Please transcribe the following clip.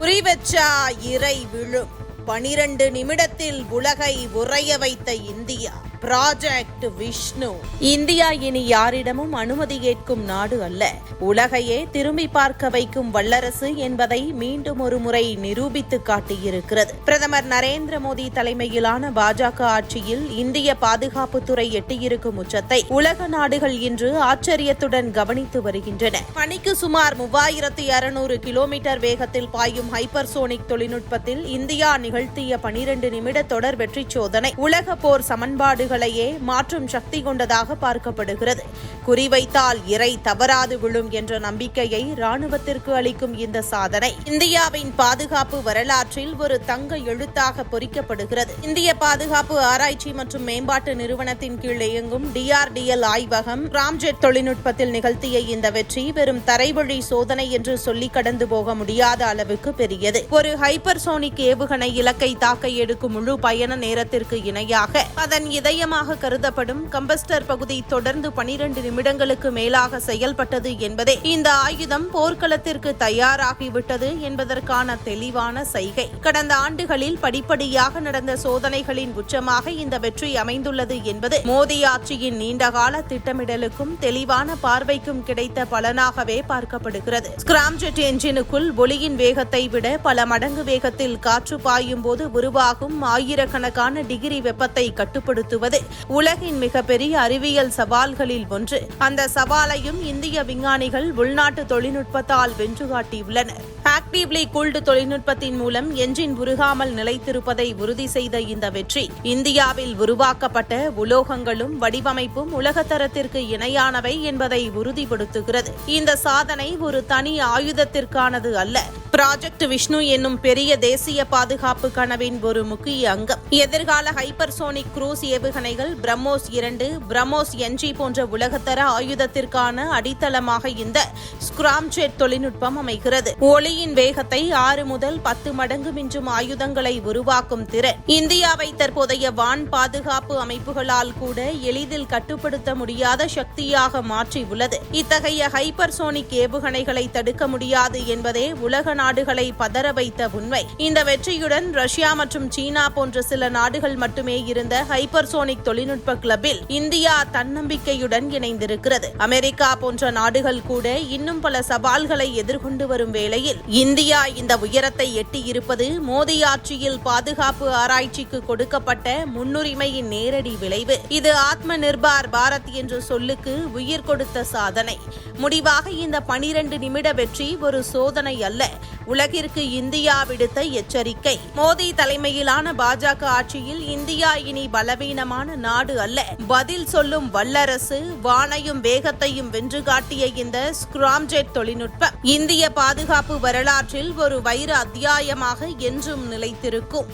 குறிவச்சா இறை விழும் 12 நிமிடத்தில் உலகை உறைய வைத்த இந்தியா. ப்ராஜெக்ட் விஷ்ணு. இந்தியா இனி யாரிடமும் அனுமதி கேட்கும் நாடு அல்ல, உலகையே திரும்பி பார்க்க வைக்கும் வல்லரசு என்பதை மீண்டும் ஒரு முறை நிரூபித்து காட்டியிருக்கிறது. பிரதமர் நரேந்திர மோடி தலைமையிலான பாஜக ஆட்சியில் இந்திய பாதுகாப்புத்துறை எட்டியிருக்கும் உச்சத்தை உலக நாடுகள் இன்று ஆச்சரியத்துடன் கவனித்து வருகின்றன. மணிக்கு சுமார் 3600 கிலோமீட்டர் வேகத்தில் பாயும் ஹைப்பர்சோனிக் தொழில்நுட்பத்தில் இந்தியா நிகழ்த்திய 12 நிமிட தொடர் வெற்றி சோதனை உலக போர் சமன்பாடு மாற்றும் சக்தி கொண்டதாக பார்க்கப்படுகிறது. குறிவைத்தால் இறை தவறாது விழும் என்ற நம்பிக்கையை ராணுவத்திற்கு அளிக்கும் இந்த சாதனை இந்தியாவின் பாதுகாப்பு வரலாற்றில் ஒரு தங்க எழுத்தாக பொறிக்கப்படுகிறது. இந்திய பாதுகாப்பு ஆராய்ச்சி மற்றும் மேம்பாட்டு நிறுவனத்தின் கீழ் இயங்கும் DRDL ஆய்வகம் ராம்ஜெட் தொழில்நுட்பத்தில் நிகழ்த்திய இந்த வெற்றி வெறும் தரைவழி சோதனை என்று சொல்லி கடந்து போக முடியாத அளவுக்கு பெரியது. ஒரு ஹைப்பர்சோனிக் ஏவுகணை இலக்கை தாக்க எடுக்கும் முழு பயண நேரத்திற்கு இணையாக அதன் இதயமாக கருதப்படும் கம்பஸ்டர் பகுதி தொடர்ந்து 12 நிமிடங்களுக்கு மேலாக செயல்பட்டது என்பதே இந்த ஆயுதம் போர்க்களத்திற்கு தயாராகிவிட்டது என்பதற்கான தெளிவான சைகை. கடந்த ஆண்டுகளில் படிப்படியாக நடந்த சோதனைகளின் உச்சமாக இந்த வெற்றி அமைந்துள்ளது என்பது மோடி ஆட்சியின் நீண்டகால திட்டமிடலுக்கும் தெளிவான பார்வைக்கும் கிடைத்த பலனாகவே பார்க்கப்படுகிறது. ஸ்கிராம்ஜெட் என்ஜினுக்குள் ஒளியின் வேகத்தை விட பல மடங்கு வேகத்தில் காற்று பாயும் போது உருவாகும் ஆயிரக்கணக்கான டிகிரி வெப்பத்தை கட்டுப்படுத்துவது உலகின் மிகப்பெரிய அறிவியல் சவால்களில் ஒன்று. அந்த சவாலையும் இந்திய விஞ்ஞானிகள் உள்நாட்டு தொழில்நுட்பத்தால் வென்று காட்டியுள்ளனர். ஆக்டிவ்லி கூல்டு தொழில்நுட்பத்தின் மூலம் என்ஜின் உருகாமல் நிலைத்திருப்பதை உறுதி செய்த இந்த வெற்றி இந்தியாவில் உருவாக்கப்பட்ட உலோகங்களும் வடிவமைப்பும் உலகத்தரத்திற்கு இணையானவை என்பதை உறுதிப்படுத்துகிறது. இந்த சாதனை ஒரு தனி ஆயுதத்திற்கானது அல்ல, ப்ராஜெக்ட் விஷ்ணு என்னும் பெரிய தேசிய பாதுகாப்பு கனவின் ஒரு முக்கிய அங்கம். எதிர்கால ஹைப்பர்சோனிக் குரூஸ் ஏவுகணைகள் பிரம்மோஸ் 2, பிரம்மோஸ் NG போன்ற உலகத்தர ஆயுதத்திற்கான அடித்தளமாக இந்த ஸ்கிராம்ஜெட் தொழில்நுட்பம் அமைகிறது. ஒளியின் வேகத்தை 6 முதல் 10 மடங்கு மிஞ்சும் ஆயுதங்களை உருவாக்கும் திறன் இந்தியாவை தற்போதைய வான் பாதுகாப்பு அமைப்புகளால் கூட எளிதில் கட்டுப்படுத்த முடியாத சக்தியாக மாற்றியுள்ளது. இத்தகைய ஹைப்பர்சோனிக் ஏவுகணைகளை தடுக்க முடியாது என்பதே உலக நாடுகளை பதற வைத்த உண்மை. இந்த வெற்றியுடன் ரஷ்யா மற்றும் சீனா போன்ற சில நாடுகள் மட்டுமே இருந்த ஹைப்பர்சோனிக் தொழில்நுட்ப கிளப்பில் இந்தியா தன்னம்பிக்கையுடன் இணைந்திருக்கிறது. அமெரிக்கா போன்ற நாடுகள் கூட இன்னும் பல சவால்களை எதிர்கொண்டு வரும் வேளையில் இந்தியா இந்த உயரத்தை எட்டியிருப்பது மோடி ஆட்சியில் பாதுகாப்பு ஆராய்ச்சிக்கு கொடுக்கப்பட்ட முன்னுரிமையின் நேரடி விளைவு. இது ஆத்ம நிர்பார் பாரத் என்ற சொல்லுக்கு உயிர் கொடுத்த சாதனை. முடிவாக இந்த 12 நிமிட வெற்றி ஒரு சோதனை அல்ல, உலகிற்கு இந்தியா விடுத்த எச்சரிக்கை. மோடி தலைமையிலான பாஜக ஆட்சியில் இந்தியா இனி பலவீனமான நாடு அல்ல, பதில் சொல்லும் வல்லரசு. வானையும் வேகத்தையும் வென்று காட்டிய இந்த ஸ்கிராம்ஜெட் தொழில்நுட்பம் இந்திய பாதுகாப்பு வரலாற்றில் ஒரு வைர அத்தியாயமாக என்றும் நிலைத்திருக்கும்.